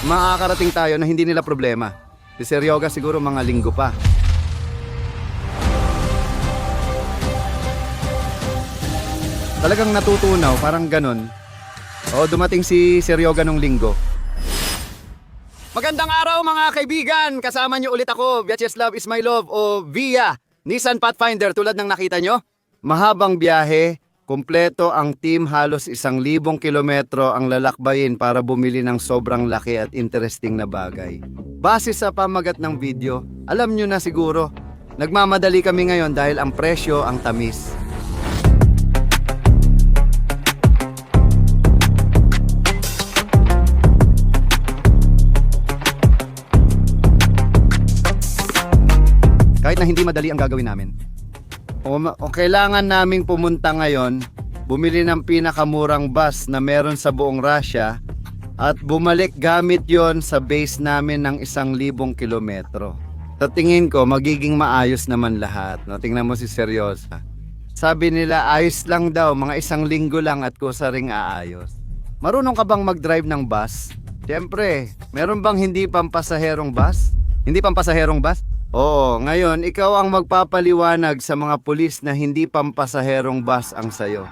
makakarating tayo na hindi nila problema. Si Seryoga siguro mga linggo pa. Talagang natutunaw, parang ganun. O, dumating si Seryoga nung linggo. Magandang araw mga kaibigan! Kasama niyo ulit ako, Vyacheslav is my love o Via Nissan Pathfinder tulad ng nakita nyo. Mahabang biyahe, kumpleto ang team, halos 1,000 kilometro ang lalakbayin para bumili ng sobrang laki at interesting na bagay. Base sa pamagat ng video, alam nyo na siguro, nagmamadali kami ngayon dahil ang presyo ang tamis. Kahit na hindi madali ang gagawin namin. O kailangan naming pumunta ngayon, bumili ng pinakamurang bus na meron sa buong Russia at bumalik gamit yon sa base namin ng 1,000 kilometro. Sa tingin ko, magiging maayos naman lahat. No? Tingnan mo si Seryosa. Sabi nila, ayos lang daw, mga 1 linggo lang at kusa ring aayos. Marunong ka bang mag-drive ng bus? Siyempre, meron bang hindi pampasaherong bus? Hindi pampasaherong bus? Oo, ngayon ikaw ang magpapaliwanag sa mga pulis na hindi pampasaherong bus ang sayo.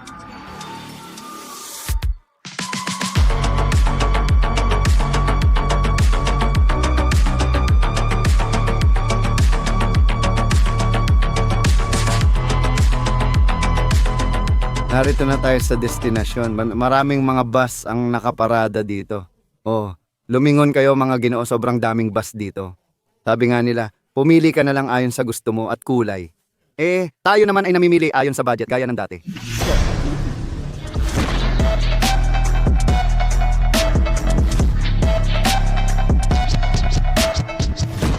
Narito na tayo sa destinasyon. Maraming mga bus ang nakaparada dito. Oh, lumingon kayo mga Ginoo, sobrang daming bus dito. Sabi nga nila, pumili ka na lang ayon sa gusto mo at kulay. Eh, tayo naman ay namimili ayon sa budget, gaya ng dati.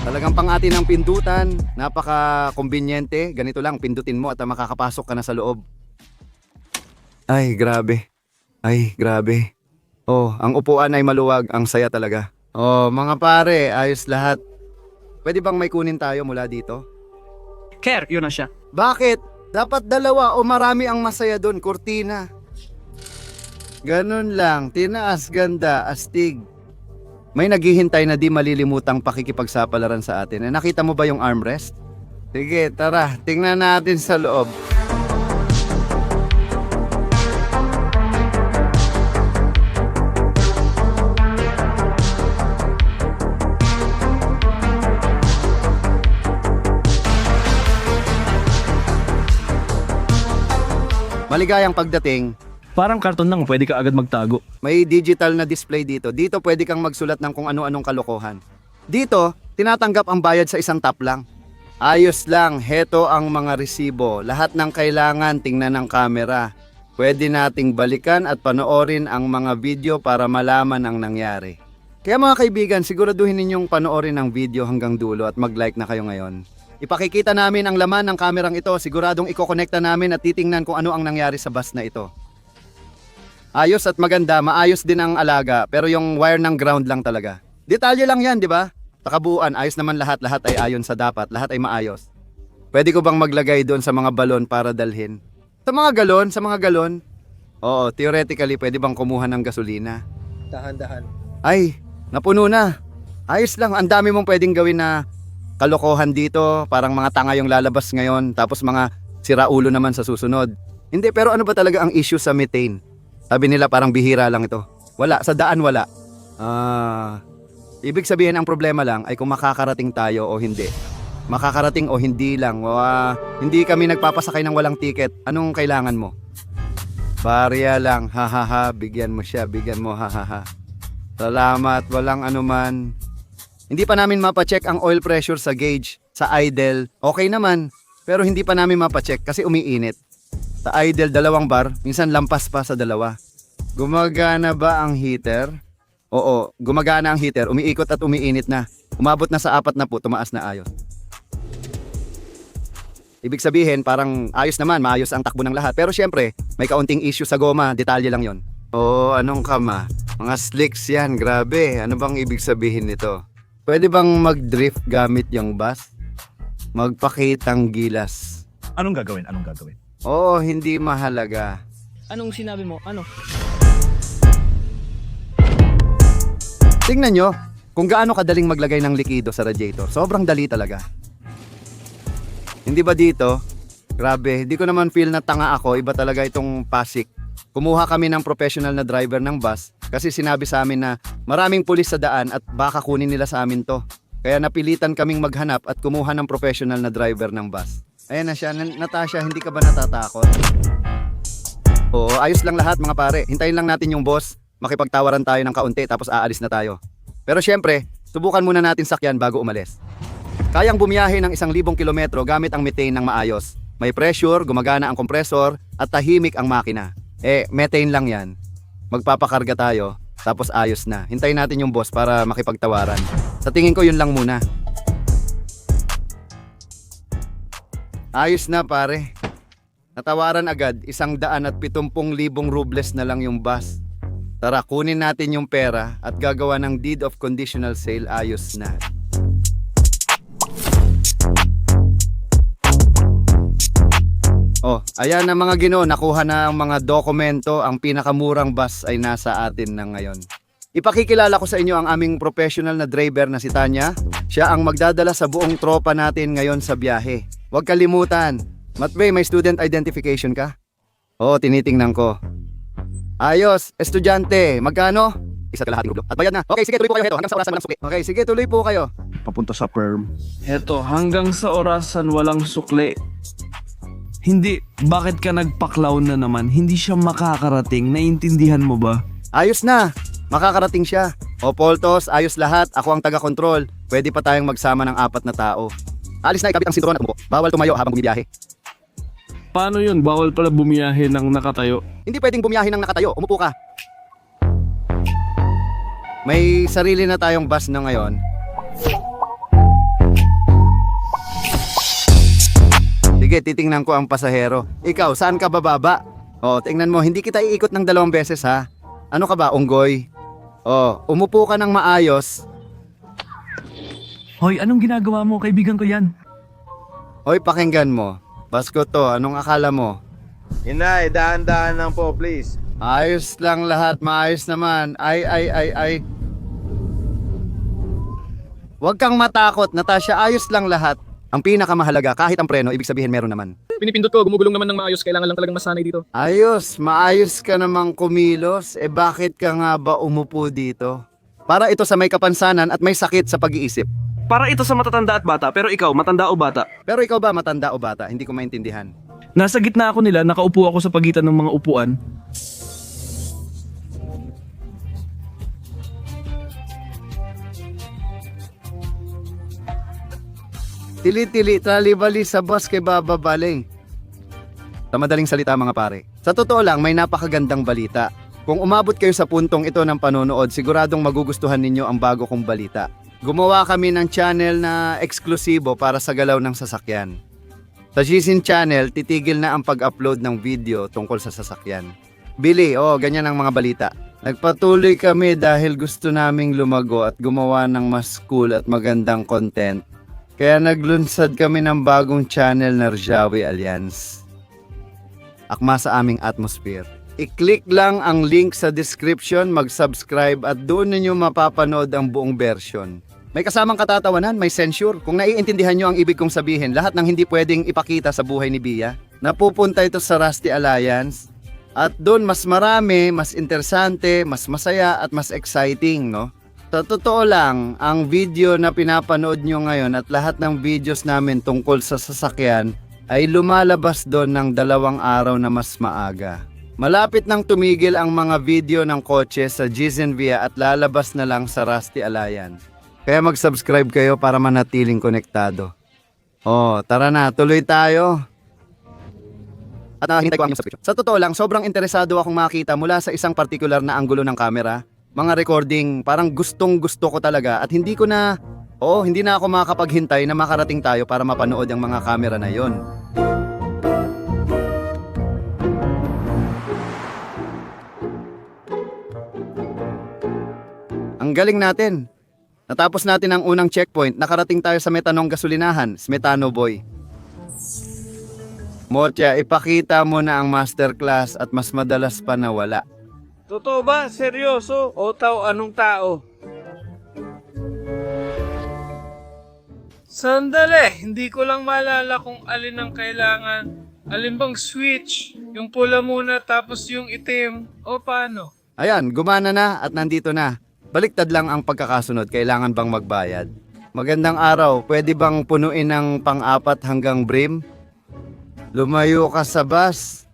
Talagang pang-ati ng pindutan, napaka-kumbinyente. Ganito lang, pindutin mo at makakapasok ka na sa loob. Ay, grabe. Ay, grabe. Oh, ang upuan ay maluwag, ang saya talaga. Oh, mga pare, ayos lahat. Pwede bang may kunin tayo mula dito? Ker, yun na siya. Bakit? Dapat dalawa o marami ang masaya doon, kurtina. Ganun lang, tinaas, ganda, astig. May naghihintay na di malilimutang pakikipagsapalaran sa atin. Nakita mo ba yung armrest? Sige, tara, tingnan natin sa loob. Maligayang pagdating. Parang karton lang, pwede ka agad magtago. May digital na display dito. Dito pwede kang magsulat ng kung ano-anong kalokohan. Dito, tinatanggap ang bayad sa isang tap lang. Ayos lang, heto ang mga resibo. Lahat ng kailangan tingnan ng kamera. Pwede nating balikan at panoorin ang mga video para malaman ang nangyari. Kaya mga kaibigan, siguraduhin ninyong panoorin ang video hanggang dulo at mag-like na kayo ngayon. Ipakikita namin ang laman ng kamerang ito. Siguradong ikokonekta namin at titingnan kung ano ang nangyari sa bus na ito. Ayos at maganda, maayos din ang alaga, pero yung wire ng ground lang talaga. Detalye lang yan, di ba? Sa kabuuan, ayos naman lahat, lahat ay ayon sa dapat, lahat ay maayos. Pwede ko bang maglagay doon sa mga balon para dalhin? Sa mga galon? Oo, theoretically, pwede bang kumuha ng gasolina? Dahan-dahan. Ay, napuno na. Ayos lang, ang dami mong pwedeng gawin na kalokohan dito, parang mga tanga yung lalabas ngayon, tapos mga siraulo naman sa susunod. Hindi, pero ano ba talaga ang issue sa methane? Sabi nila parang bihira lang ito. Wala, sa daan wala. Ibig sabihin ang problema lang ay kung makakarating tayo o hindi. Makakarating o hindi lang. Hindi kami nagpapasakay ng walang ticket. Anong kailangan mo? Barya lang, hahaha, bigyan mo siya, bigyan mo, hahaha. Salamat, walang anuman. Hindi pa namin mapacheck ang oil pressure sa gauge, sa idle. Okay naman, pero hindi pa namin mapacheck kasi umiinit. Sa idle, 2 bar, minsan lampas pa sa 2. Gumagana ba ang heater? Oo, gumagana ang heater, umiikot at umiinit na. Umabot na sa 4 na po, tumaas na ayos. Ibig sabihin, parang ayos naman, maayos ang takbo ng lahat. Pero syempre, may kaunting issue sa goma, detalye lang yon. Oo, anong kama? Mga slicks yan, grabe. Ano bang ibig sabihin nito? Pwede bang mag-drift gamit yung bus? Magpakitang gilas. Anong gagawin? Anong gagawin? Oo, hindi mahalaga. Anong sinabi mo? Ano? Tingnan nyo kung gaano kadaling maglagay ng likido sa radiator. Sobrang dali talaga. Hindi ba dito? Grabe, di ko naman feel na tanga ako. Iba talaga itong Pasig. Kumuha kami ng professional na driver ng bus kasi sinabi sa amin na maraming pulis sa daan at baka kunin nila sa amin to. Kaya napilitan kaming maghanap at kumuha ng professional na driver ng bus. Ayan na siya. Natasha, hindi ka ba natatakot? Oo, ayos lang lahat mga pare. Hintayin lang natin yung boss. Makipagtawaran tayo ng kaunti tapos aalis na tayo. Pero syempre, subukan muna natin sakyan bago umalis. Kayang bumiyahe ng 1,000 kilometro gamit ang methane ng maayos. May pressure, gumagana ang kompresor at tahimik ang makina. Methane lang yan. Magpapakarga tayo, tapos ayos na. Hintayin natin yung boss para makipagtawaran. Sa tingin ko yun lang muna. Ayos na pare. Natawaran agad, 170,000 rubles na lang yung bus. Tara, kunin natin yung pera at gagawa ng deed of conditional sale. Ayos na. Oh, ayan na mga Ginoo, nakuha na ang mga dokumento. Ang pinakamurang bus ay nasa atin na ngayon. Ipakikilala ko sa inyo ang aming professional na driver na si Tanya. Siya ang magdadala sa buong tropa natin ngayon sa biyahe. Huwag kalimutan. Matbay, may student identification ka? Oo, tinitingnan ko. Ayos, estudyante, magkano? Isa kalahati rublo. At bayad na. Okay, sige, tuloy po kayo. Heto, hanggang sa orasan walang sukli. Okay, sige, tuloy po kayo. Papunta sa perm. Heto, hanggang sa orasan walang sukli. Hindi, bakit ka nagpa-clown na naman? Hindi siya makakarating, naiintindihan mo ba? Ayos na. Makakarating siya. O Poltos, ayos lahat. Ako ang taga-control. Pwede pa tayong magsama ng 4 na tao. Alis na, ikabit ang sinturon at umupo. Bawal tumayo habang bumibiyahe. Paano yun? Bawal pala bumiyahe ng nakatayo. Hindi pwedeng bumiyahe ng nakatayo. Umupo ka. May sarili na tayong bus na ngayon. Sige, titingnan ko ang pasahero. Ikaw, saan ka bababa? O, tingnan mo, hindi kita iikot ng 2 beses ha. Ano ka ba, unggoy? O, umupo ka ng maayos. Hoy, anong ginagawa mo? Kaibigan ko yan. Hoy, pakinggan mo. Basko to, anong akala mo? Inay, dahan-dahan lang po, please. Ayos lang lahat, maayos naman. Ay. Huwag kang matakot, Natasha, ayos lang lahat. Ang pinakamahalaga, kahit ang preno, ibig sabihin meron naman. Pinipindot ko, gumugulong naman ng maayos. Kailangan lang talagang masanay dito. Ayos, maayos ka namang kumilos. Bakit ka nga ba umupo dito? Para ito sa may kapansanan at may sakit sa pag-iisip. Para ito sa matatanda at bata, pero ikaw, matanda o bata? Pero ikaw ba, matanda o bata? Hindi ko maintindihan. Nasa gitna ako nila, nakaupo ako sa pagitan ng mga upuan. Tili-tili, talibali sa bus kay bababaling. Sa madaling salita mga pare. Sa totoo lang, may napakagandang balita. Kung umabot kayo sa puntong ito ng panonood, siguradong magugustuhan ninyo ang bago kong balita. Gumawa kami ng channel na eksklusibo para sa galaw ng sasakyan. Sa Gizin Channel, titigil na ang pag-upload ng video tungkol sa sasakyan. Bili, ganyan ang mga balita. Nagpatuloy kami dahil gusto naming lumago at gumawa ng mas cool at magandang content. Kaya naglunsad kami ng bagong channel na Rjawi Alliance. Akma sa aming atmosphere. I-click lang ang link sa description, mag-subscribe at doon ninyo mapapanood ang buong version. May kasamang katatawanan, may censure. Kung naiintindihan nyo ang ibig kong sabihin, lahat ng hindi pwedeng ipakita sa buhay ni Bia, napupunta ito sa Rusty Alliance. At doon mas marami, mas interesante, mas masaya at mas exciting, no? Sa totoo lang, ang video na pinapanood nyo ngayon at lahat ng videos namin tungkol sa sasakyan ay lumalabas doon ng 2 araw na mas maaga. Malapit nang tumigil ang mga video ng kotse sa Gizin Via at lalabas na lang sa Rusty Alliance. Kaya mag-subscribe kayo para manatiling konektado. Tara na, tuloy tayo. At hintay ko ang subscription. Sa totoo lang, sobrang interesado akong makita mula sa isang particular na anggulo ng camera. Mga recording, parang gustong-gusto ko talaga at hindi na ako makapaghintay na makarating tayo para mapanood ang mga camera na yon. Ang galing natin. Natapos natin ang unang checkpoint, nakarating tayo sa Metanong gasolinahan, Smetano Boy. Motya, ipakita mo na ang masterclass at mas madalas pa na wala. Totoo ba? Seryoso? O anong tao? Sandali, hindi ko lang maalala kung alin ang kailangan. Alin bang switch? Yung pula muna tapos yung itim? O paano? Ayan, gumana na at nandito na. Baliktad lang ang pagkakasunod, kailangan bang magbayad? Magandang araw, pwede bang punuin ng pang-apat hanggang brim? Lumayo ka sa bus.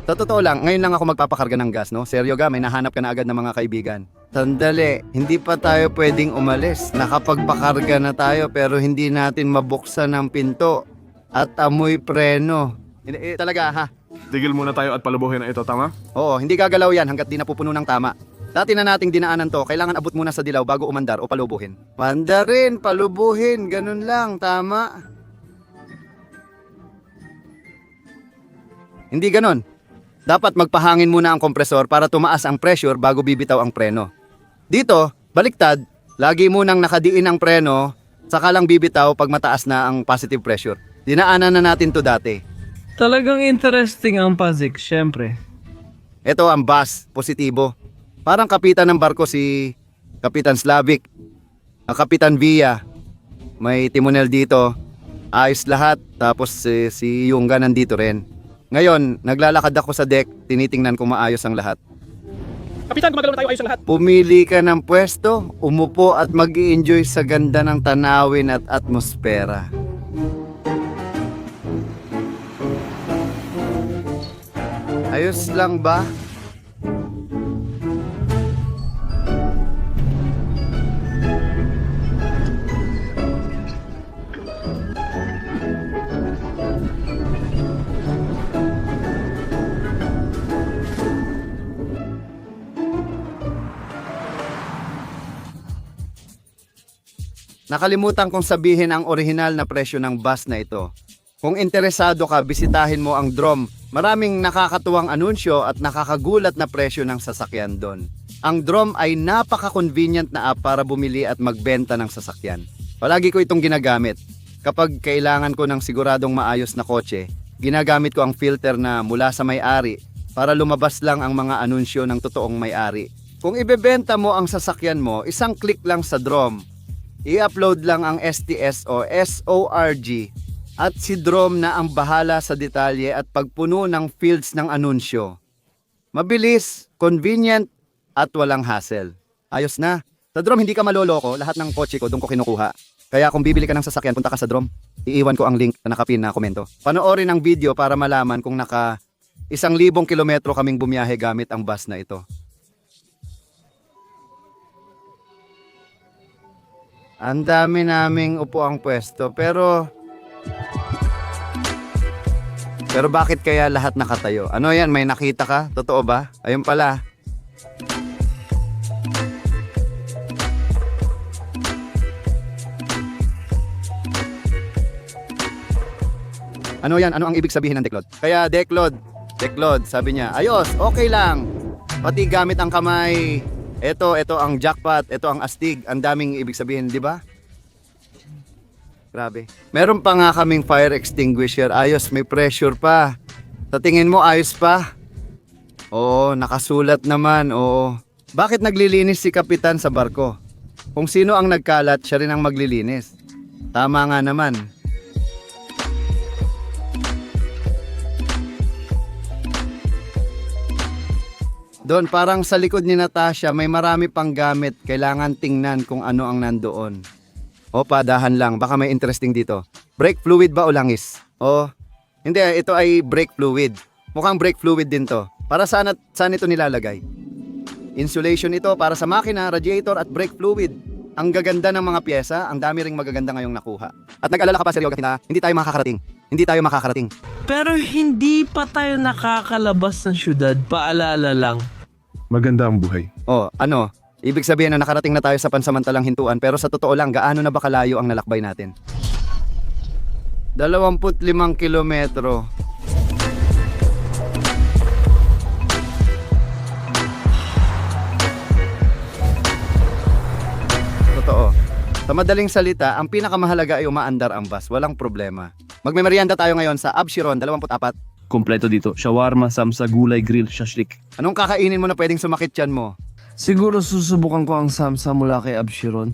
Sa totoo lang, ngayon lang ako magpapakarga ng gas, no? Seryo ga, may nahanap ka na agad ng mga kaibigan. Sandali, hindi pa tayo pwedeng umalis. Nakapagpakarga na tayo pero hindi natin mabuksan ang pinto at amoy preno. Hindi, talaga ha? Tigil muna tayo at palubuhin na ito, tama? Oo, hindi gagalaw yan hanggat di napupuno ng tama. Dati na nating dinaanan to, kailangan abot muna sa dilaw bago umandar o palubuhin. Mandarin, palubuhin, ganun lang, tama. Hindi ganun. Dapat magpahangin muna ang kompresor para tumaas ang pressure bago bibitaw ang preno. Dito, baliktad, lagi munang nakadiin ang preno, saka lang bibitaw pag mataas na ang positive pressure. Dinaanan na natin to dati. Talagang interesting ang Pazik, syempre. Ito ang bus, positibo. Parang kapitan ng barko si Kapitan Slavik, Kapitan Villa. May timonel dito. Ayos lahat. Tapos si Yunga nandito rin. Ngayon, naglalakad ako sa deck, tinitingnan kung maayos ang lahat. Kapitan, gumagalaw na tayo, ayos ang lahat. Pumili ka ng pwesto, umupo at mag-i-enjoy sa ganda ng tanawin at atmosfera. Ayos lang ba? Nakalimutan kong sabihin ang orihinal na presyo ng bus na ito. Kung interesado ka, bisitahin mo ang Drom. Maraming nakakatuwang anunsyo at nakakagulat na presyo ng sasakyan doon. Ang Drom ay napaka-convenient na app para bumili at magbenta ng sasakyan. Palagi ko itong ginagamit. Kapag kailangan ko ng siguradong maayos na kotse, ginagamit ko ang filter na mula sa may-ari para lumabas lang ang mga anunsyo ng totoong may-ari. Kung ibebenta mo ang sasakyan mo, isang click lang sa Drom. I-upload lang ang STS o SORG at si Drom na ang bahala sa detalye at pagpuno ng fields ng anunsyo. Mabilis, convenient, at walang hassle. Ayos na. Sa Drom hindi ka maloloko, lahat ng kotse ko doon ko kinukuha. Kaya kung bibili ka ng sasakyan, punta ka sa Drom. Iiwan ko ang link na nakapin na komento. Panoorin ang video para malaman kung 1,000 kilometro kaming bumiyahe gamit ang bus na ito. Ang dami naming upuang pwesto pero bakit kaya lahat nakatayo? Ano yan? May nakita ka? Totoo ba? Ayun pala. Ano yan? Ano ang ibig sabihin ng deklod? Kaya deklod, sabi niya, ayos, okay lang. Pati gamit ang kamay. Ito ang jackpot, ito ang astig. Ang daming ibig sabihin, di ba? Grabe. Meron pa nga kaming fire extinguisher. Ayos, may pressure pa. Sa tingin mo, ayos pa? Oo, nakasulat naman, oo. Bakit naglilinis si Kapitan sa barko? Kung sino ang nagkalat, siya rin ang maglilinis. Tama nga naman. Doon, parang sa likod ni Natasha, may marami pang gamit. Kailangan tingnan kung ano ang nandoon. O, padahan lang. Baka may interesting dito. Brake fluid ba o langis? O, hindi. Ito ay brake fluid. Mukhang brake fluid din to. Para saan ito nilalagay? Insulation ito para sa makina, radiator at brake fluid. Ang gaganda ng mga pyesa. Ang dami ring magaganda ngayong nakuha. At nag-alala ka pa, seryoga, na hindi tayo makakarating. Pero hindi pa tayo nakakalabas ng syudad, paalala lang. Maganda ang buhay. O, ano? Ibig sabihin na nakarating na tayo sa pansamantalang hintuan pero sa totoo lang, gaano na ba kalayo ang nalakbay natin? 25 kilometro. Totoo. Sa madaling salita, ang pinakamahalaga ay umaandar ang bus. Walang problema. Magmemeryenda tayo ngayon sa Abshiron 24. Kompleto dito. Shawarma, samsa, gulay, grill, shashlik. Anong kakainin mo na pwedeng sumakit yan mo? Siguro susubukan ko ang samsa mula kay Abshiron.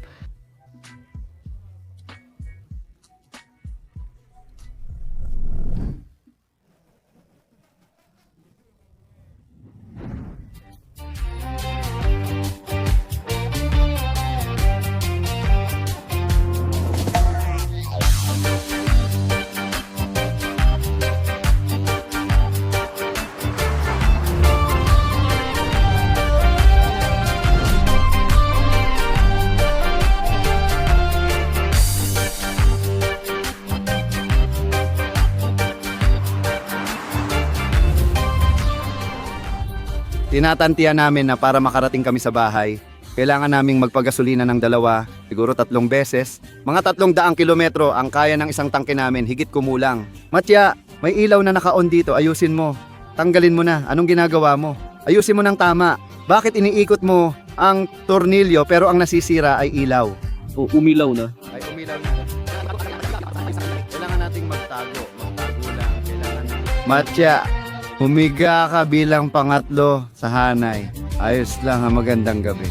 Tinatantiyan namin na para makarating kami sa bahay, kailangan naming magpagasolina ng 2, siguro 3 beses. Mga 300 kilometro ang kaya ng isang tangke namin, higit kumulang. Matya, may ilaw na naka-on dito, ayusin mo. Tanggalin mo na, anong ginagawa mo? Ayusin mo ng tama. Bakit iniikot mo ang tornilyo pero ang nasisira ay ilaw? O, umilaw na. Ay umilaw na. Kailangan nating magtago. Magtago lang. Matya, humiga ka bilang pangatlo sa hanay. Ayos lang ha, magandang gabi.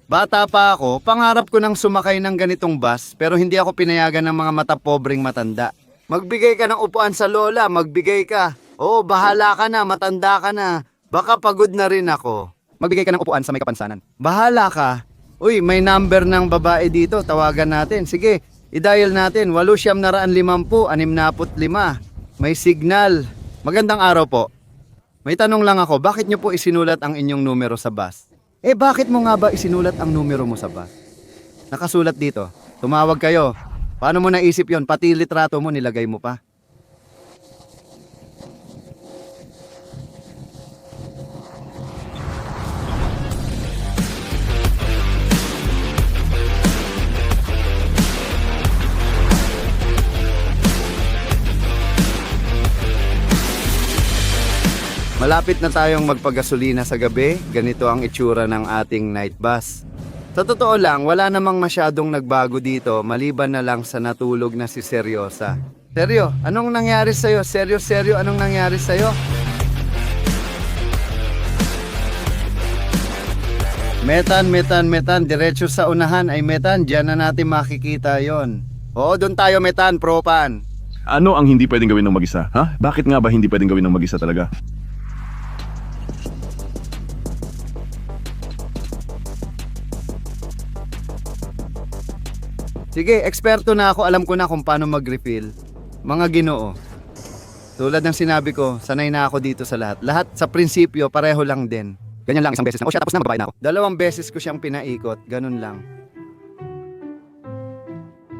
Bata pa ako, pangarap ko nang sumakay ng ganitong bus pero hindi ako pinayagan ng mga matapobreng matanda. Magbigay ka ng upuan sa lola, magbigay ka. Oo, bahala ka na, matanda ka na. Baka pagod na rin ako. Magbigay ka ng upuan sa may kapansanan. Bahala ka. Uy, may number ng babae dito, tawagan natin. Sige, i-dial natin, 8-950-65. May signal. Magandang araw po. May tanong lang ako, bakit nyo po isinulat ang inyong numero sa bus? Bakit mo nga ba isinulat ang numero mo sa bus? Nakasulat dito, tumawag kayo. Paano mo naisip yon? Pati litrato mo nilagay mo pa. Malapit na tayong magpagasolina sa gabi, ganito ang itsura ng ating night bus. Sa totoo lang, wala namang masyadong nagbago dito maliban na lang sa natulog na si Seryosa. Seryo, anong nangyari sa'yo? Seryo, anong nangyari sa'yo? Metan, diretso sa unahan ay Metan, diyan na natin makikita yon. Oo, doon tayo Metan, propan. Ano ang hindi pwedeng gawin ng mag-isa? Ha? Bakit nga ba hindi pwedeng gawin ng mag-isa talaga? Sige, eksperto na ako, alam ko na kung paano mag-refill. Mga Ginoo. Tulad ng sinabi ko, sanay na ako dito sa lahat. Lahat sa prinsipyo, pareho lang din. Ganyan lang, isang beses na. O siya, tapos na, magbabayad na ako. 2 beses ko siyang pinaikot, ganun lang.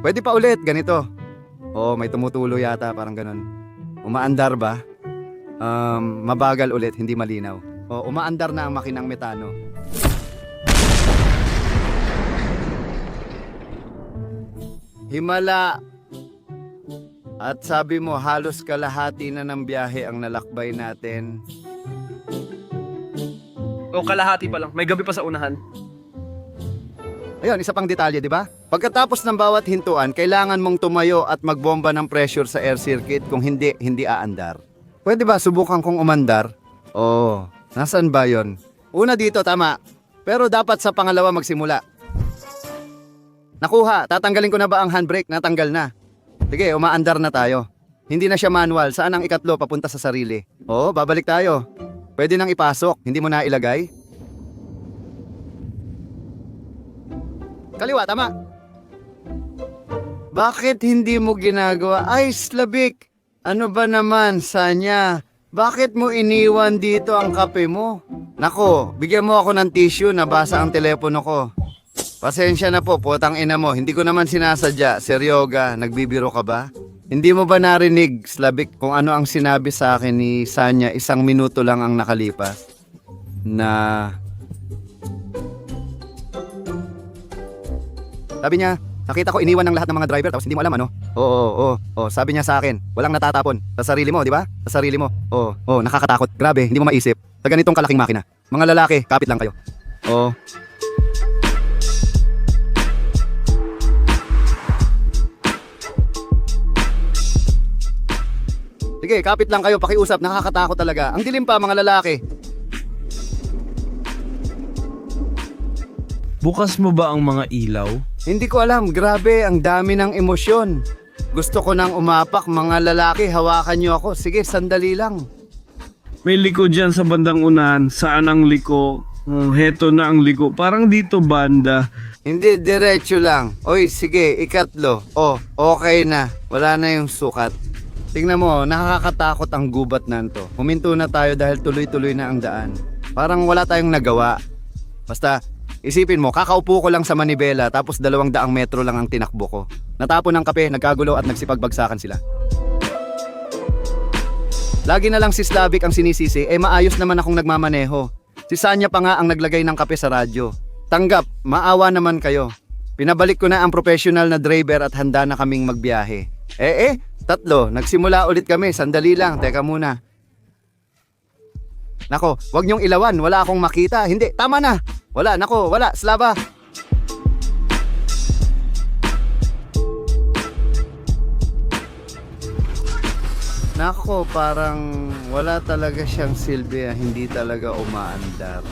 Pwede pa ulit, ganito. Oo, may tumutulo yata, parang ganun. Umaandar ba? Mabagal ulit, hindi malinaw. O, umaandar na ang makinang metano. Himala. At sabi mo, halos kalahati na ng biyahe ang nalakbay natin. O, kalahati pa lang. May gabi pa sa unahan. Ayun, isa pang detalye, di ba? Pagkatapos ng bawat hintuan, kailangan mong tumayo at magbomba ng pressure sa air circuit. Kung hindi, hindi aandar. Pwede ba subukan kong umandar? Oo, nasaan ba yon? Una dito, tama. Pero dapat sa pangalawa magsimula. Nakuha, tatanggalin ko na ba ang handbrake? Natanggal na. Sige, umaandar na tayo. Hindi na siya manual. Saan ang ikatlo papunta sa sarili? Oo, babalik tayo. Pwede nang ipasok. Hindi mo na ilagay? Kaliwa, tama. Bakit hindi mo ginagawa? Ay, Slabik! Ano ba naman, Sanya? Bakit mo iniwan dito ang kape mo? Nako, bigyan mo ako ng tissue, nabasa ang telepono ko. Pasensya na po, putang ina mo. Hindi ko naman sinasadya. Seryoga, nagbibiro ka ba? Hindi mo ba narinig, Slabik, kung ano ang sinabi sa akin ni Sanya 1 minuto lang ang nakalipas? Sabi niya, Nakita ko iniwan ng lahat ng mga driver tapos hindi mo alam ano? Oo. Sabi niya sa akin, walang natatapon. Sa sarili mo, di ba? Sa sarili mo. Oo, nakakatakot. Grabe, hindi mo maisip. Sa ganitong kalaking makina. Mga lalaki, kapit lang kayo. Oo. Sige, kapit lang kayo, pakiusap, nakakatakot talaga. Ang dilim pa mga lalaki. Bukas mo ba ang mga ilaw? Hindi ko alam, grabe, ang dami ng emosyon. Gusto ko nang umapak, mga lalaki, hawakan niyo ako. Sige, sandali lang. May liko dyan sa bandang unahan. Saan ang liko? Heto na ang liko. Parang dito banda. Hindi, diretso lang. Oy, sige, ikatlo. Oh, okay na. Wala na yung sukat. Tingnan mo, nakakatakot ang gubat nanto. Huminto na tayo dahil tuloy-tuloy na ang daan. Parang wala tayong nagawa. Basta, isipin mo, kakaupo ko lang sa manibela tapos 200 metro lang ang tinakbo ko. Natapon ng kape, nagkagulo at nagsipagbagsakan sila. Lagi na lang si Slavik ang sinisisi, maayos naman akong nagmamaneho. Si Sanya pa nga ang naglagay ng kape sa radyo. Tanggap, maawa naman kayo. Pinabalik ko na ang professional na driver at handa na kaming magbiyahe. Tatlo, nagsimula ulit kami, sandali lang, teka muna. Nako, wag niyong ilawan, wala akong makita. Hindi, tama na. Wala, Slava. Nako, parang wala talaga siyang silbi, hindi talaga umaandar.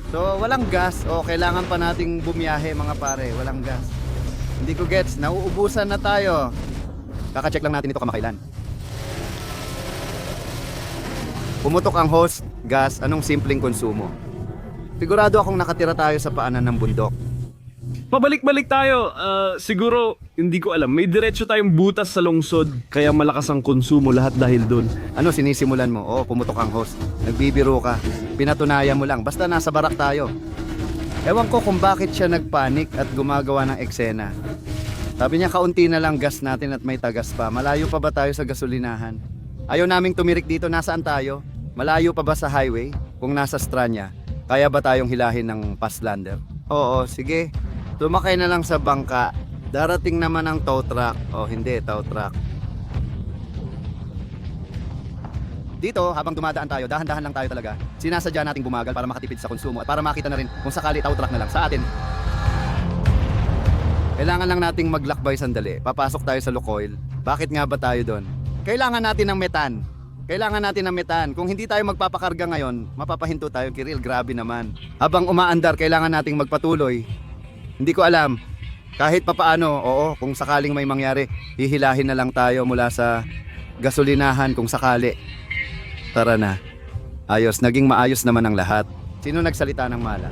So, walang gas. Kailangan pa nating bumiyahe mga pare, walang gas. Hindi ko gets, nauubusan na tayo. Kaka-check lang natin ito kamakailan. Pumutok ang hose, gas, anong simpleng konsumo. Sigurado akong nakatira tayo sa paanan ng bundok. Pabalik-balik tayo. Siguro, hindi ko alam. May diretso tayong butas sa lungsod. Kaya malakas ang konsumo lahat dahil doon. Ano sinisimulan mo? Pumutok ang hose. Nagbibiro ka. Pinatunayan mo lang. Basta nasa barak tayo. Ewan ko kung bakit siya nagpanik at gumagawa ng eksena. Sabi niya kaunti na lang gas natin at may tagas pa. Malayo pa ba tayo sa gasolinahan? Ayaw naming tumirik dito. Nasaan tayo? Malayo pa ba sa highway? Kung nasa Stranya, kaya ba tayong hilahin ng Passlander? Oo, sige. Tumakay na lang sa bangka. Darating naman ang tow truck. Hindi, tow truck. Dito, habang dumadaan tayo, dahan-dahan lang tayo talaga. Sinasadya nating bumagal para makatipid sa konsumo at para makita na rin kung sakali tow truck na lang sa atin. Kailangan lang nating maglakbay sandali. Papasok tayo sa Lukoil. Bakit nga ba tayo doon? Kailangan natin ng metan. Kung hindi tayo magpapakarga ngayon, mapapahinto tayo, Kiril. Grabe naman. Habang umaandar, kailangan nating magpatuloy. Hindi ko alam. Kahit papaano, kung sakaling may mangyari, hihilahin na lang tayo mula sa gasolinahan kung sakali. Tara na. Ayos, naging maayos naman ang lahat. Sino nagsalita ng mala?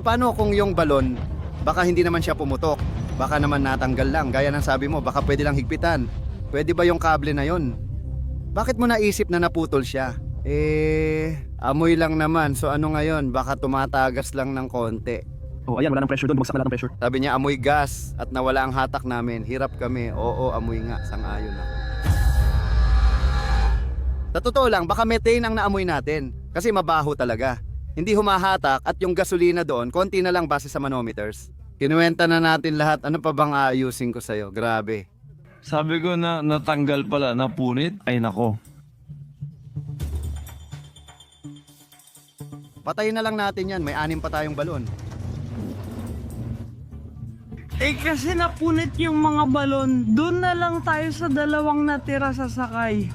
Paano kung yung balon, baka hindi naman siya pumutok? Baka naman natanggal lang, gaya ng sabi mo, baka pwede lang higpitan. Pwede ba yung kable na yon? Bakit mo naisip na naputol siya? Amoy lang naman, so ano ngayon? Baka tumatagas lang ng konti. Ayan, wala ng pressure doon. Bumagsak na lahat ng pressure. Sabi niya amoy gas at nawala ang hatak namin. Hirap kami. Oo, amoy nga. Sang-ayon ako. Sa totoo lang, baka methane ang naamoy natin. Kasi mabaho talaga. Hindi humahatak at yung gasolina doon, konti na lang base sa manometers. Kinuwenta na natin lahat. Ano pa bang aayusin ko sa'yo? Grabe. Sabi ko na natanggal pala, napunit. Ay nako. Patayin na lang natin yan. May 6 pa tayong balon. Kasi napunit yung mga balon. Doon na lang tayo sa 2 natira sa sakay.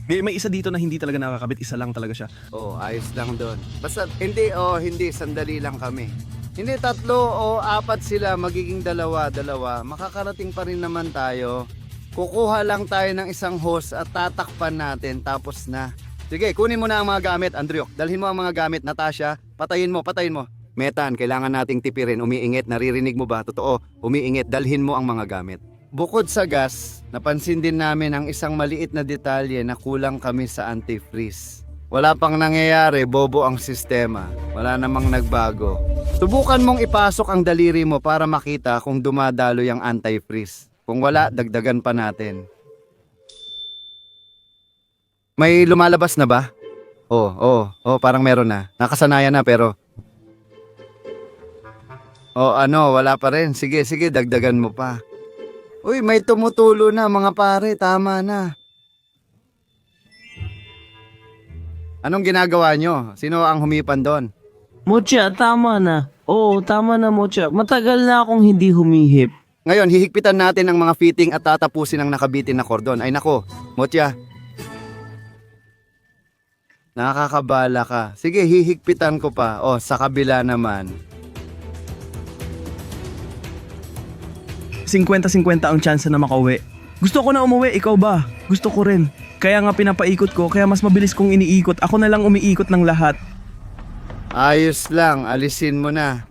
May isa dito na hindi talaga nakakabit. Isa lang talaga siya. Ayos lang doon. Basta, hindi, sandali lang kami. Hindi 3 o 4 sila, magiging 2. Makakarating pa rin naman tayo. Kukuha lang tayo ng isang hose at tatakpan natin, tapos na. Sige, kunin mo na ang mga gamit, Andrew. Dalhin mo ang mga gamit, Natasha. Patayin mo. Metan, kailangan nating tipirin. Umiingit, naririnig mo ba? Totoo, umiingit. Dalhin mo ang mga gamit. Bukod sa gas, napansin din namin ang isang maliit na detalye na kulang kami sa antifreeze. Wala pang nangyayari, bobo ang sistema. Wala namang nagbago. Subukan mong ipasok ang daliri mo para makita kung dumadaloy ang antifreeze. Kung wala, dagdagan pa natin. May lumalabas na ba? Parang meron na. Nakasanayan na pero... O ano, wala pa rin. Sige, sige, dagdagan mo pa. Uy, may tumutulo na mga pare, tama na. Anong ginagawa nyo? Sino ang humipan doon? Mocha, tama na. Oo, tama na, Mocha. Matagal na akong hindi humihip. Ngayon, hihigpitan natin ang mga fitting at tatapusin ang nakabitin na kordon. Ay nako, Motya. Nakakabala ka. Sige, hihigpitan ko pa. O, sa kabila naman. 50-50 ang chance na makauwi. Gusto ko na umuwi, ikaw ba? Gusto ko rin. Kaya nga pinapaikot ko, kaya mas mabilis kong iniikot. Ako na lang umiikot ng lahat. Ayos lang, alisin mo na.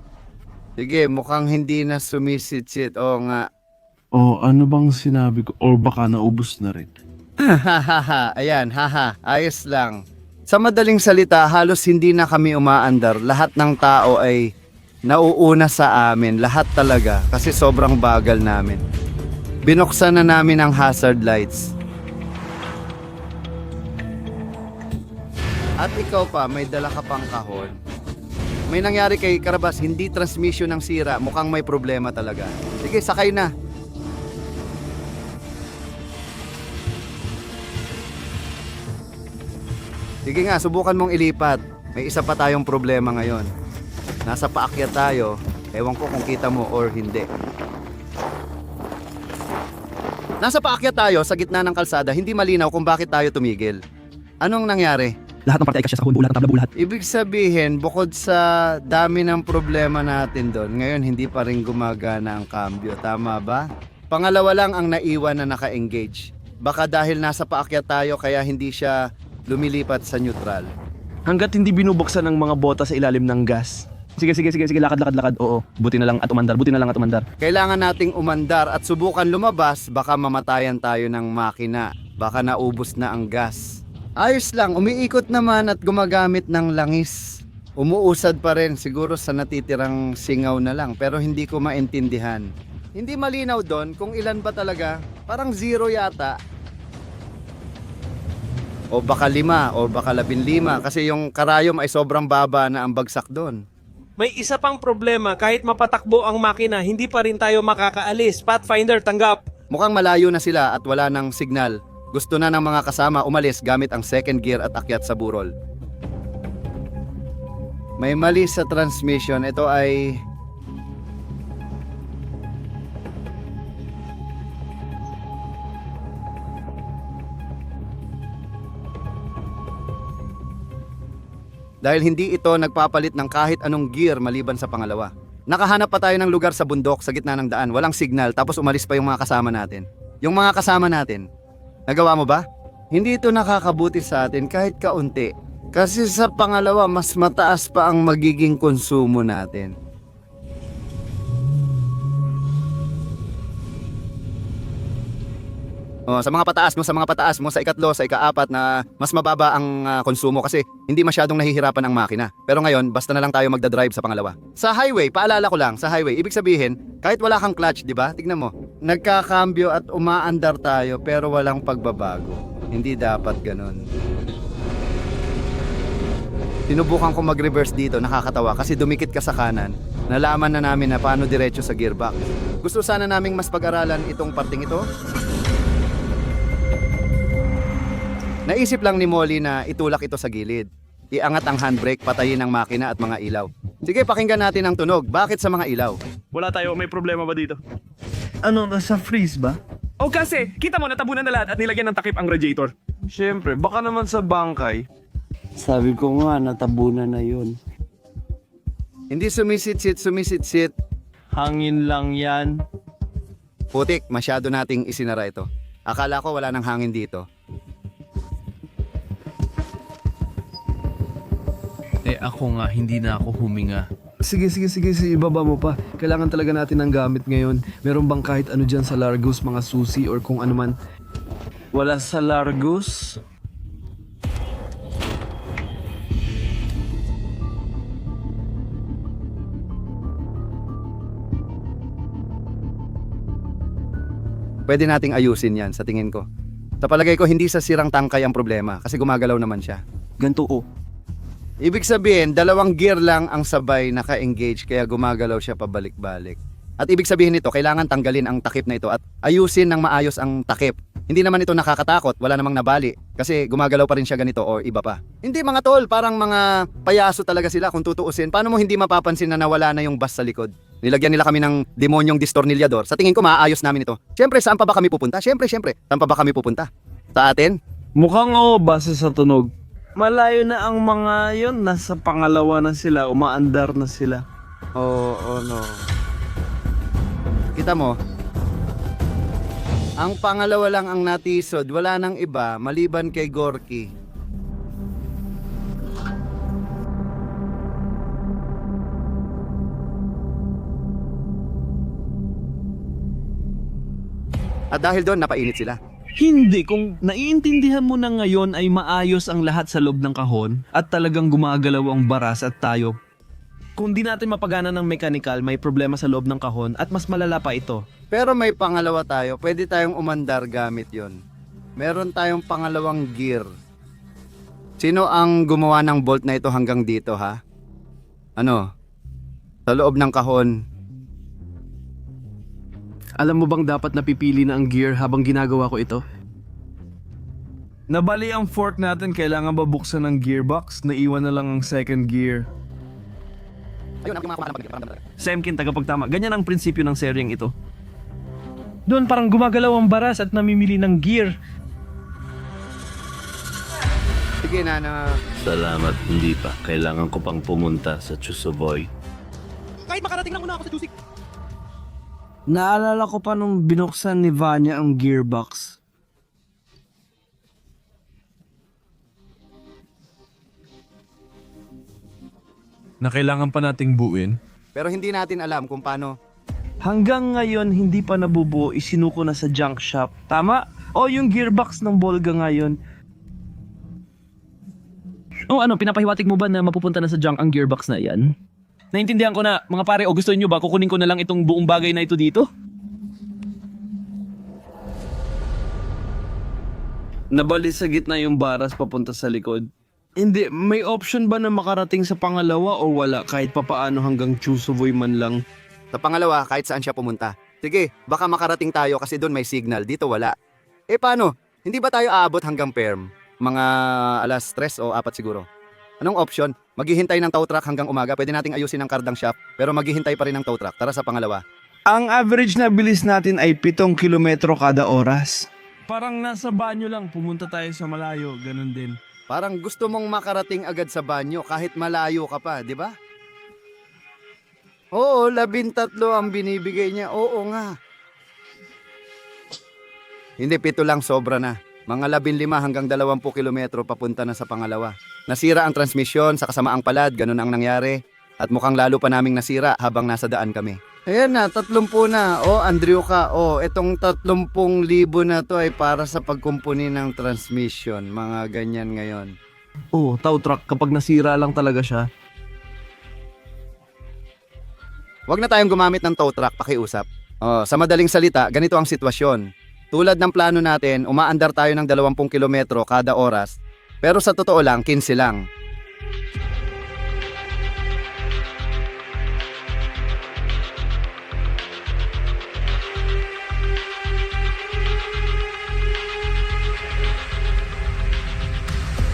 Sige, mukhang hindi na sumisitsit. Oo nga. Oh, ano bang sinabi ko? Or baka naubos na rin. Hahaha, ayan, haha, ayos lang. Sa madaling salita, halos hindi na kami umaandar. Lahat ng tao ay nauuna sa amin. Lahat talaga, kasi sobrang bagal namin. Binuksan na namin ang hazard lights. At ikaw pa, may dala ka pang kahon. May nangyari kay Karabas, hindi transmission ng sira, mukhang may problema talaga. Sige, sakay na. Sige nga, subukan mong ilipat. May isa pa tayong problema ngayon. Nasa paakyat tayo, ewan ko kung kita mo or hindi. Nasa paakyat tayo sa gitna ng kalsada, hindi malinaw kung bakit tayo tumigil. Anong nangyari? Lahat ng parte ay kasya sa kahon, buo lahat ng tabla, buo lahat. Ibig sabihin, bukod sa dami ng problema natin doon, ngayon hindi pa rin gumagana ang kambyo. Tama ba? Pangalawa lang ang naiwan na naka-engage. Baka dahil nasa paakyat tayo kaya hindi siya lumilipat sa neutral. Hanggat hindi binubuksan ng mga bota sa ilalim ng gas. Sige, lakad. Oo, buti na lang at umandar. Kailangan nating umandar at subukan lumabas, baka mamatayan tayo ng makina. Baka naubos na ang gas. Ayos lang, umiikot naman at gumagamit ng langis. Umuusad pa rin, siguro sa natitirang singaw na lang, pero hindi ko maintindihan. Hindi malinaw doon kung ilan ba talaga, parang 0 yata. O baka 5, o baka 15, kasi yung karayom ay sobrang baba na ang bagsak doon. May isa pang problema, kahit mapatakbo ang makina, hindi pa rin tayo makakaalis. Pathfinder, tanggap. Mukhang malayo na sila at wala ng signal. Gusto na ng mga kasama umalis gamit ang second gear at akyat sa burol. May mali sa transmission. Ito ay... Dahil hindi ito nagpapalit ng kahit anong gear maliban sa pangalawa. Nakahanap pa tayo ng lugar sa bundok sa gitna ng daan. Walang signal tapos umalis pa yung mga kasama natin. Yung mga kasama natin, nagawa mo ba? Hindi ito nakakabuti sa atin kahit kaunti. Kasi sa pangalawa, mas mataas pa ang magiging konsumo natin. O, sa mga pataas mo, sa ikatlo, sa ikaapat na mas mababa ang konsumo kasi hindi masyadong nahihirapan ang makina. Pero ngayon, basta na lang tayo magdadrive sa pangalawa. Sa highway, paalala ko lang, sa highway, ibig sabihin, kahit wala kang clutch, di ba? Tignan mo, nagkakambyo at umaandar tayo pero walang pagbabago. Hindi dapat ganun. Sinubukan ko mag-reverse dito, nakakatawa kasi dumikit ka sa kanan. Nalaman na namin na paano diretso sa gearbox. Gusto sana naming mas pag-aralan itong parting ito. Naisip lang ni Molly na itulak ito sa gilid. Iangat ang handbrake, patayin ang makina at mga ilaw. Sige, pakinggan natin ang tunog. Bakit sa mga ilaw? Wala tayo, may problema ba dito? Ano, nasa freeze ba? O kasi, kita mo natabunan na lahat at nilagyan ng takip ang radiator. Siyempre, baka naman sa bangkay. Sabi ko nga, natabunan na yun. Hindi sumisit-sit. Hangin lang yan. Putik, masyado nating isinara ito. Akala ko wala nang hangin dito. Ako nga, hindi na ako huminga. Sige, ibaba mo pa. Kailangan talaga natin ng gamit ngayon. Meron bang kahit ano dyan sa Largos, mga susi or kung ano man? Wala sa Largos? Pwede nating ayusin yan sa tingin ko. Sa palagay ko, hindi sa sirang tangkay ang problema kasi gumagalaw naman siya. Ganto o. Ibig sabihin, dalawang gear lang ang sabay naka-engage kaya gumagalaw siya pabalik-balik. At ibig sabihin nito, kailangan tanggalin ang takip na ito at ayusin ng maayos ang takip. Hindi naman ito nakakatakot, wala namang nabali kasi gumagalaw pa rin siya ganito o iba pa. Hindi mga tol, parang mga payaso talaga sila kung tutuusin. Paano mo hindi mapapansin na nawala na yung bus sa likod? Nilagyan nila kami ng demonyong distornilyador. Sa tingin ko maayos namin ito. Siyempre, saan pa ba kami pupunta? Siyempre, saan pa ba kami pupunta? Sa atin? Mukhang oo, base sa tunog. Malayo na ang mga yon, nasa pangalawa na sila, umaandar na sila. Oo, no. Kita mo, ang pangalawa lang ang natisod, wala nang iba maliban kay Gorky. At dahil doon, napainit sila. Hindi, kung naiintindihan mo na ngayon ay maayos ang lahat sa loob ng kahon at talagang gumagalaw ang baras at tayo. Kung di natin mapagana ng mechanical, may problema sa loob ng kahon at mas malala pa ito. Pero may pangalawa tayo, pwede tayong umandar gamit yon. Meron tayong pangalawang gear. Sino ang gumawa ng bolt na ito hanggang dito, ha? Ano? Sa loob ng kahon. Alam mo bang dapat napipili na ang gear habang ginagawa ko ito? Nabali ang fork natin, kailangan ba buksan ng gearbox? Naiwan na lang ang second gear. Ayun, ang mga Semkin, tagapagtama. Ganyan ang prinsipyo ng seryeng ito. Doon parang gumagalaw ang baras at namimili ng gear. Sige na. Salamat, hindi pa. Kailangan ko pang pumunta sa Chusovoy. Naalala ko pa nung binuksan ni Vanya ang gearbox. Na kailangan pa nating buuin. Pero hindi natin alam kung paano. Hanggang ngayon, hindi pa nabubuo, isinuko na sa junk shop. Tama? O yung gearbox ng Volga ngayon. O ano, pinapahiwatig mo ba na mapupunta na sa junk ang gearbox na yan? Naintindihan ko na, mga pare, o gusto niyo ba kukunin ko na lang itong buong bagay na ito dito? Nabali sa gitna yung baras papunta sa likod. Hindi, may option ba na makarating sa pangalawa o wala kahit papaano hanggang Chusovoy man lang? Sa pangalawa, kahit saan siya pumunta. Sige, baka makarating tayo kasi doon may signal. Dito wala. Eh paano? Hindi ba tayo aabot hanggang Perm? Mga alas 3 o 4 siguro. Anong option? Maghihintay ng tow truck hanggang umaga. Pwede nating ayusin ang kardang shop, pero maghihintay pa rin ng tow truck. Tara sa pangalawa. Ang average na bilis natin ay 7 kilometro kada oras. Parang nasa banyo lang, pumunta tayo sa malayo, ganun din. Parang gusto mong makarating agad sa banyo kahit malayo ka pa, di ba? Oo, 13 ang binibigay niya. Oo nga. Hindi, 7 lang, sobra na. Mga 15 hanggang 20 kilometro papunta na sa pangalawa. Nasira ang transmisyon sa kasamaang palad, ganun ang nangyari. At mukhang lalo pa naming nasira habang nasa daan kami. Ayan na, 30 na. Andrew ka. Itong 30,000 na to ay para sa pagkumpuni ng transmission. Mga ganyan ngayon. Oh, tow truck kapag nasira lang talaga siya. Huwag na tayong gumamit ng tow truck, pakiusap. Sa madaling salita, ganito ang sitwasyon. Tulad ng plano natin, umaandar tayo ng 20 kilometro kada oras. Pero sa totoo lang, 15 lang.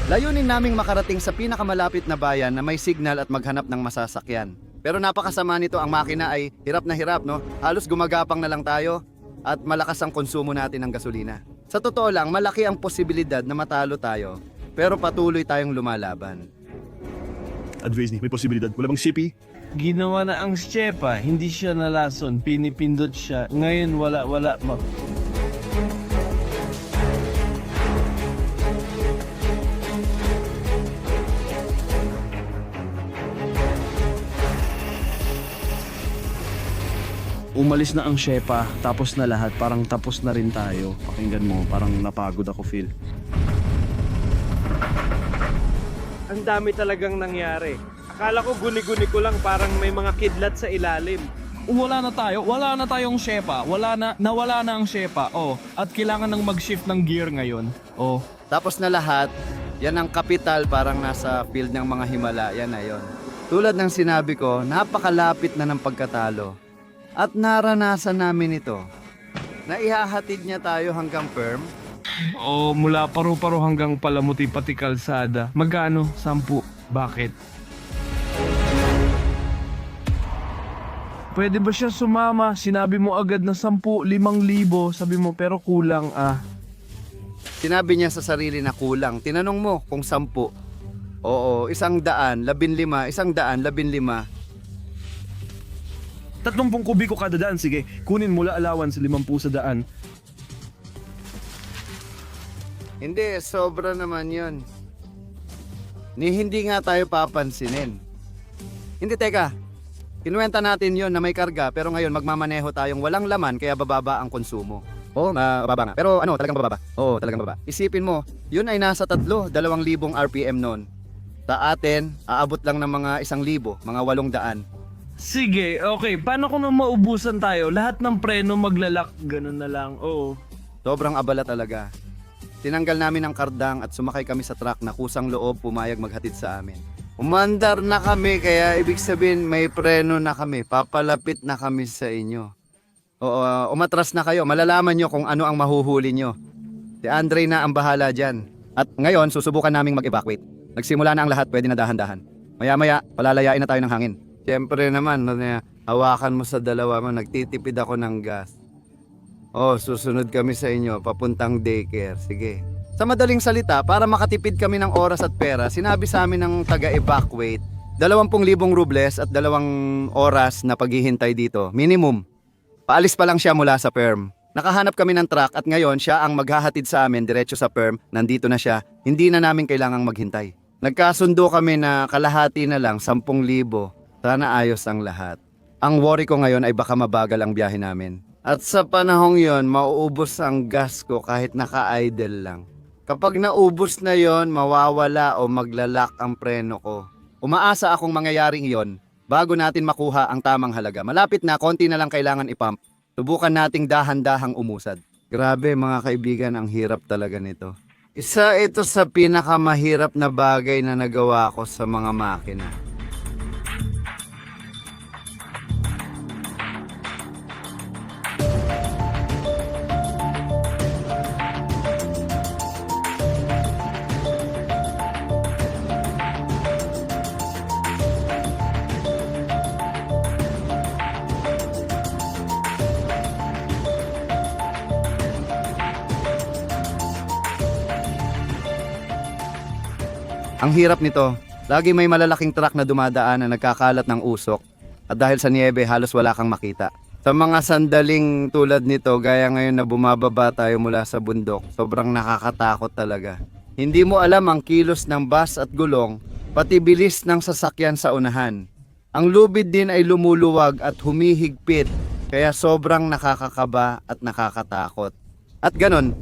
Layunin naming makarating sa pinakamalapit na bayan na may signal at maghanap ng masasakyan. Pero napakasama nito, ang makina ay hirap na hirap, no? Halos gumagapang na lang tayo at malakas ang konsumo natin ng gasolina. Sa totoo lang, malaki ang posibilidad na matalo tayo, pero patuloy tayong lumalaban. Advisni, may posibilidad. Wala bang CP? Ginawa na ang Shepa, hindi siya nalason, pinipindot siya. Ngayon wala. Umalis na ang Shepa, tapos na lahat, parang tapos na rin tayo. Pakinggan mo, parang napagod ako, feel. Ang dami talagang nangyari. Akala ko guni-guni ko lang, parang may mga kidlat sa ilalim. Wala na tayong Shepa, nawala na ang Shepa, at kailangan nang mag-shift ng gear ngayon, Tapos na lahat, Yan ang kapital, parang nasa field ng mga Himalaya na yon. Tulad ng sinabi ko, napakalapit na ng pagkatalo. At naranasan namin ito. Naihahatid niya tayo hanggang Perm. O mula paru-paro hanggang Palamuti pati kalsada. Magkano? 10. Bakit? Pwede ba siya sumama? Sinabi mo agad na 10, 5,000. Sabi mo pero kulang Sinabi niya sa sarili na kulang. Tinanong mo kung 10. Oo, 100, 15, 100, 15. 30 kubiko kada daan. Sige, kunin mula allowance 50 sa daan. Hindi, sobra naman yon. Hindi nga tayo papansinin. Hindi, teka. Kinuwenta natin yon na may karga pero ngayon magmamaneho tayong walang laman kaya bababa ang konsumo. Oo, mababa nga. Pero talagang bababa. Oo, talagang bababa. Isipin mo, yun ay nasa 2,000 RPM noon. Sa atin, aabot lang ng mga 1,000, mga 800. Sige, okay. Paano kung maubusan tayo? Lahat ng preno maglalak. Ganun na lang. Oo. Sobrang abala talaga. Tinanggal namin ang kardang at sumakay kami sa truck na kusang loob pumayag maghatid sa amin. Umandar na kami kaya ibig sabihin may preno na kami. Papalapit na kami sa inyo. Oo, umatras na kayo. Malalaman nyo kung ano ang mahuhuli nyo. Si Andre na ang bahala dyan. At ngayon, susubukan naming mag-evacuate. Nagsimula na ang lahat, pwede na dahan-dahan. Maya-maya, palalayain na tayo ng hangin. Siyempre naman, hawakan mo sa dalawa mo, nagtitipid ako ng gas. Oh, susunod kami sa inyo, papuntang daycare. Sige. Sa madaling salita, para makatipid kami ng oras at pera, sinabi sa amin ng taga-evacuate, 20,000 rubles at 2 oras na paghihintay dito. Minimum. Paalis pa lang siya mula sa Perm. Nakahanap kami ng truck at ngayon siya ang maghahatid sa amin diretso sa Perm. Nandito na siya. Hindi na namin kailangang maghintay. Nagkasundo kami na kalahati na lang, 10,000. Sana ayos ang lahat. Ang worry ko ngayon ay baka mabagal ang biyahe namin. At sa panahong yon, mauubos ang gas ko kahit naka-idle lang. Kapag naubos na yon, mawawala o maglalak ang preno ko. Umaasa akong mangyayaring yon bago natin makuha ang tamang halaga. Malapit na, konti na lang kailangan ipump. Subukan nating dahan-dahang umusad. Grabe mga kaibigan, ang hirap talaga nito. Isa ito sa pinakamahirap na bagay na nagawa ko sa mga makina. Ang hirap nito, lagi may malalaking truck na dumadaan na nagkakalat ng usok at dahil sa niebe halos wala kang makita. Sa mga sandaling tulad nito, gaya ngayon na bumababa tayo mula sa bundok, sobrang nakakatakot talaga. Hindi mo alam ang kilos ng bus at gulong, pati bilis ng sasakyan sa unahan. Ang lubid din ay lumuluwag at humihigpit, kaya sobrang nakakakaba at nakakatakot. At ganon,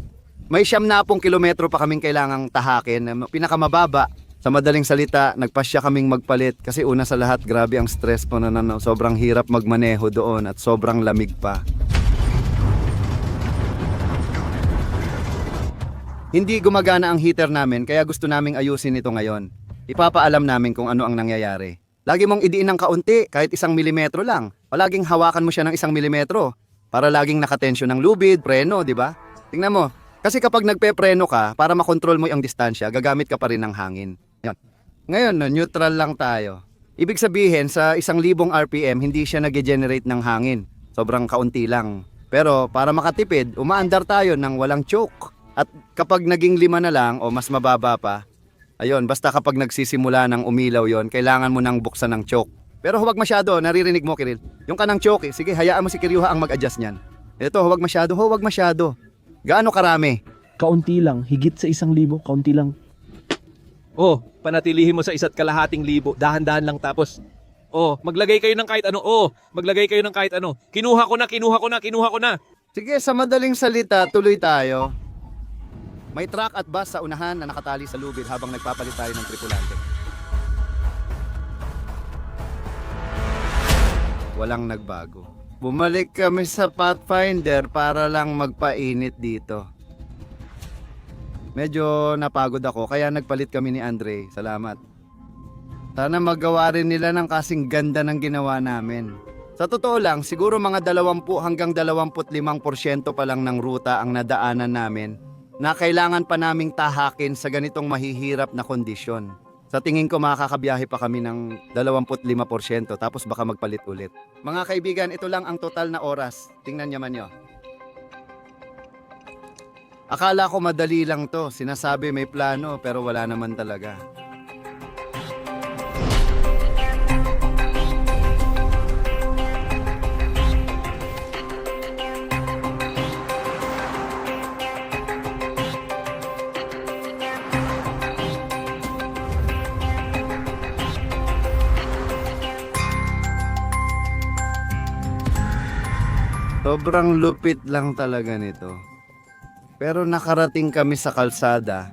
may 70 kilometro pa kaming kailangang tahakin, pinakamababa. Sa madaling salita, nagpasya kaming magpalit kasi una sa lahat, grabe ang stress po na sobrang hirap magmaneho doon at sobrang lamig pa. Hindi gumagana ang heater namin kaya gusto naming ayusin ito ngayon. Ipapaalam namin kung ano ang nangyayari. Lagi mong idiin ng kaunti, kahit 1 milimetro lang. Palaging hawakan mo siya ng 1 milimetro para laging nakatensyon ng lubid, preno, di ba? Tingnan mo, kasi kapag nagpe-preno ka, para makontrol mo yung distansya, gagamit ka pa rin ng hangin. Yan. Ngayon, neutral lang tayo. Ibig sabihin, sa 1,000 RPM, hindi siya nag-generate ng hangin. Sobrang kaunti lang. Pero para makatipid, umaandar tayo ng walang choke. At kapag naging 5 na lang o mas mababa pa, ayun, basta kapag nagsisimula ng umilaw yon, kailangan mo nang buksan ng choke. Pero huwag masyado, naririnig mo, Kiril. Yung kanang choke, sige, hayaan mo si Kiryuha ang mag-adjust niyan. Ito, huwag masyado. Gaano karami? Kaunti lang, higit sa 1,000, kaunti lang. Oh, panatilihin mo sa 1,500. Dahan-dahan lang tapos. Oh, maglagay kayo ng kahit ano. Oh, maglagay kayo ng kahit ano. Kinuha ko na. Sige, sa madaling salita, tuloy tayo. May truck at bus sa unahan na nakatali sa lubid habang nagpapalit tayo ng tripulante. Walang nagbago. Bumalik kami sa Pathfinder para lang magpainit dito. Medyo napagod ako kaya nagpalit kami ni Andre. Salamat. Sana magawa rin nila ng kasing ganda ng ginawa namin. Sa totoo lang, siguro mga 20 hanggang 25% pa lang ng ruta ang nadaanan namin na kailangan pa naming tahakin sa ganitong mahihirap na kondisyon. Sa tingin ko makakabiyahe pa kami ng 25% tapos baka magpalit ulit. Mga kaibigan, ito lang ang total na oras. Tingnan naman nyo. Akala ko madali lang to. Sinasabi may plano pero wala naman talaga. Sobrang lupit lang talaga nito. Pero nakarating kami sa kalsada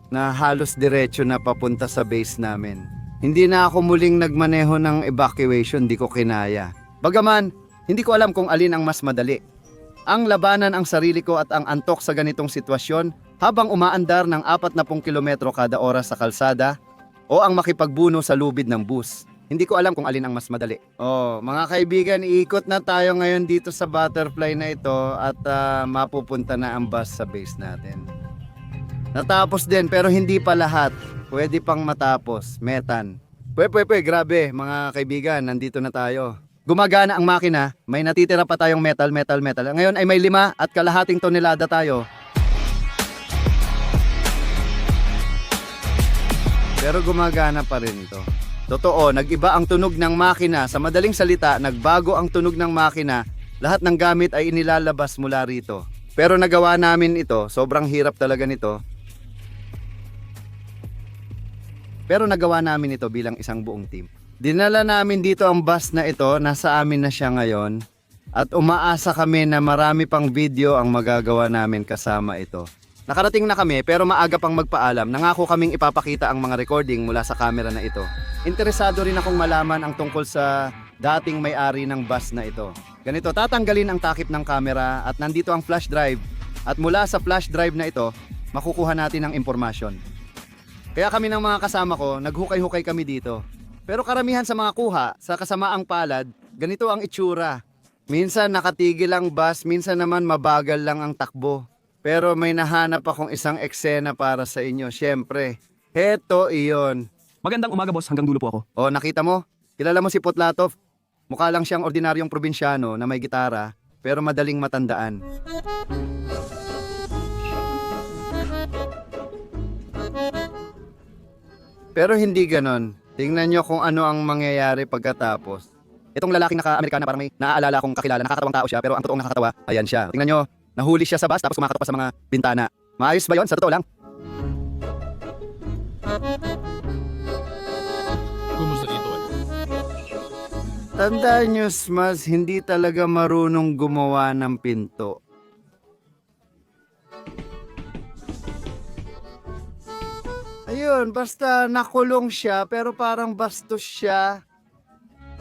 na halos diretso na papunta sa base namin. Hindi na ako muling nagmaneho ng evacuation, di ko kinaya. Bagaman, hindi ko alam kung alin ang mas madali. Ang labanan ang sarili ko at ang antok sa ganitong sitwasyon habang umaandar ng 40 kilometro kada oras sa kalsada o ang makipagbuno sa lubid ng bus. Hindi ko alam kung alin ang mas madali. Oh, mga kaibigan, iikot na tayo ngayon dito sa butterfly na ito at mapupunta na ang bus sa base natin. Natapos din pero hindi pa lahat. Pwede pang matapos. Metan. Grabe mga kaibigan, nandito na tayo. Gumagana ang makina, may natitira pa tayong metal. Ngayon ay may 5 at kalahating tonelada tayo. Pero gumagana pa rin ito. Totoo, nag-iba ang tunog ng makina. Sa madaling salita, nagbago ang tunog ng makina. Lahat ng gamit ay inilalabas mula rito. Pero nagawa namin ito. Sobrang hirap talaga nito. Pero nagawa namin ito bilang isang buong team. Dinala namin dito ang bus na ito. Nasa amin na siya ngayon. At umaasa kami na marami pang video ang magagawa namin kasama ito. Nakarating na kami pero maaga pang magpaalam. Nangako kaming ipapakita ang mga recording mula sa camera na ito. Interesado rin akong malaman ang tungkol sa dating may-ari ng bus na ito. Ganito, tatanggalin ang takip ng camera at nandito ang flash drive. At mula sa flash drive na ito, makukuha natin ang impormasyon. Kaya kami ng mga kasama ko, naghukay-hukay kami dito. Pero karamihan sa mga kuha, sa kasamaang palad, ganito ang itsura. Minsan nakatigil ang bus, minsan naman mabagal lang ang takbo. Pero may nahanap akong isang eksena para sa inyo. Siyempre, heto iyon. Magandang umaga boss, hanggang dulo po ako. O, nakita mo? Kilala mo si Potlatov? Mukha lang siyang ordinaryong probinsyano na may gitara, pero madaling matandaan. Pero hindi ganon. Tingnan nyo kung ano ang mangyayari pagkatapos. Itong lalaking naka-Amerikana parang may naaalala akong kakilala. Nakakatawang tao siya, pero ang totoong nakakatawa, ayan siya. Tingnan nyo, nahuli siya sa bus tapos kumakatok pa sa mga bintana. Maayos ba yon? Sa totoo lang? Tandaan nyo, Smas, hindi talaga marunong gumawa ng pinto. Ayun, basta nakulong siya pero parang bastos siya.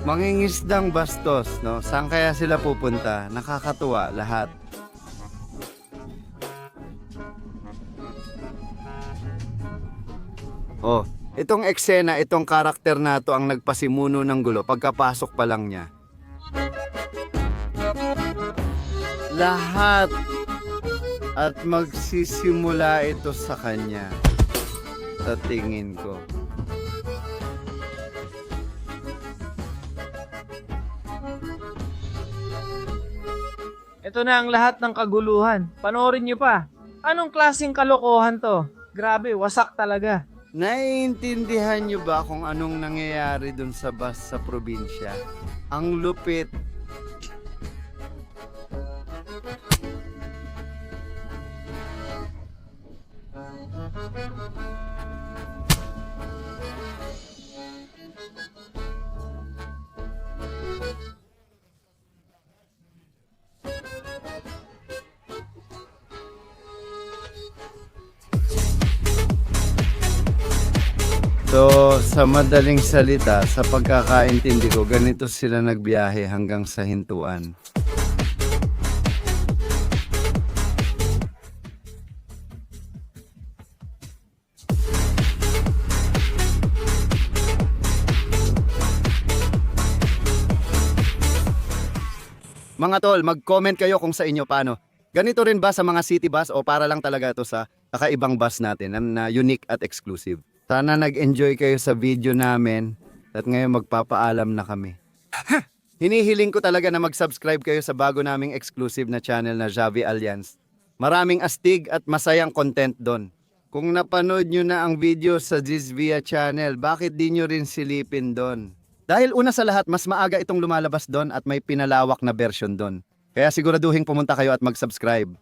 Mangingisdang bastos, no? Saan kaya sila pupunta? Nakakatuwa lahat. Oh, itong eksena, itong karakter na to ang nagpasimuno ng gulo pagkapasok pa lang niya. Lahat at magsisimula ito sa kanya. Sa tingin ko. Ito na ang lahat ng kaguluhan. Panoorin nyo pa. Anong klaseng kalokohan to? Grabe, wasak talaga. Naiintindihan nyo ba kung anong nangyayari dun sa bus sa probinsya? Ang lupit. So, sa madaling salita, sa pagkakaintindi ko, ganito sila nagbiyahe hanggang sa hintuan. Mga tol, mag-comment kayo kung sa inyo paano. Ganito rin ba sa mga city bus o para lang talaga ito sa kakaibang bus natin na unique at exclusive? Sana nag-enjoy kayo sa video namin at ngayon magpapaalam na kami. Hinihiling ko talaga na mag-subscribe kayo sa bago naming exclusive na channel na Javi Alliance. Maraming astig at masayang content doon. Kung napanood nyo na ang video sa Jizvia channel, bakit di nyo rin silipin doon? Dahil una sa lahat, mas maaga itong lumalabas doon at may pinalawak na version doon. Kaya siguraduhin pumunta kayo at mag-subscribe.